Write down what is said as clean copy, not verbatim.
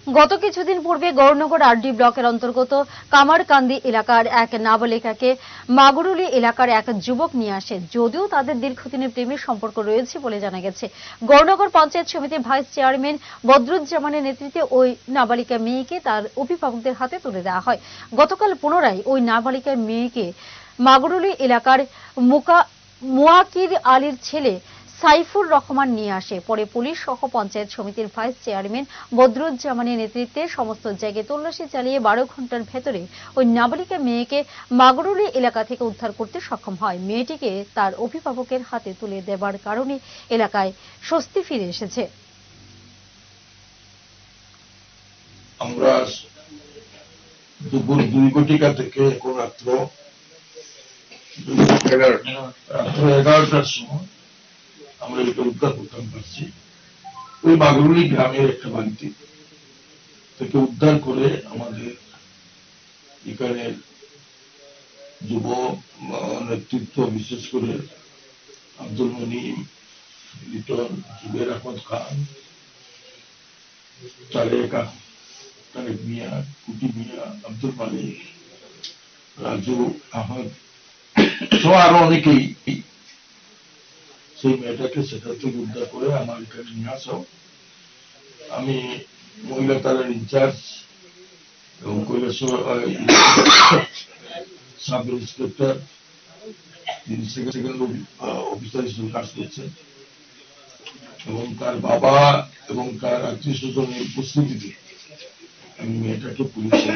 গত কিছুদিন পূর্বে গৌরনগর আরডি ব্লকের অন্তর্গত কামারকান্দি এলাকার এক নাবালিকাকে মাগুরুলি এলাকার এক যুবক নিয়ে আসে। যদিও তাদের দীর্ঘদিনের প্রেমের সম্পর্ক রয়েছে বলে জানা গেছে। গৌরনগর পঞ্চায়েত সমিতির ভাইস চেয়ারম্যান বদরুজ্জামানের নেতৃত্বে ওই নাবালিকা মেয়েকে তার অভিভাবকদের হাতে তুলে দেওয়া হয়। গতকাল পুনরায় ওই নাবালিকার মেয়েকে মাগুরুলি এলাকার মুয়াকির আলীর ছেলে সাইফুর রহমান নিয়ে আসে। পরে পুলিশ সহ পঞ্চায়েত সমিতির ভাইস চেয়ারম্যান বদরুজ্জামানের নেতৃত্বে সমস্ত জায়গায় তল্লাশি চালিয়ে 12 ঘন্টার ভেতরে ওই নাবালিকা মেয়েকে মাগুরুলি এলাকা থেকে উদ্ধার করতে সক্ষম হয়। মেয়েটিকে তার অভিভাবকের হাতে তুলে দেবার কারণে এলাকায় স্বস্তি ফিরে এসেছে। আমরা দুপুর 2 থেকে এখন রাত্র 11টার সময় আমরা এটা উদ্ধার করতে পারছি। ওই মাগুরুলি গ্রামের একটা বাড়িতে থেকে উদ্ধার করে আমাদের এখানে যুব নেতৃত্ব, বিশেষ করে আব্দুল মনিম, লিটন, জুবের আহমদ খান, তারেক মিয়া, কুটি মিয়া, আব্দুল মালিক, রাজু আহমদ সহ আরো অনেকেই সেই মেয়েটাকে সেটা থেকে উদ্ধার করে আমার এখানে নিয়ে আসো। আমি মহিলা থানার ইনচার্জ এবং কৈলাসহর সাব ইন্সপেক্টর, তিনি সেকেন্ড অফিসার হিসেবে কাজ করছেন, এবং তার বাবা এবং তার আত্মীয় স্বজনের উপস্থিতিতে আমি মেয়েটাকে পুলিশে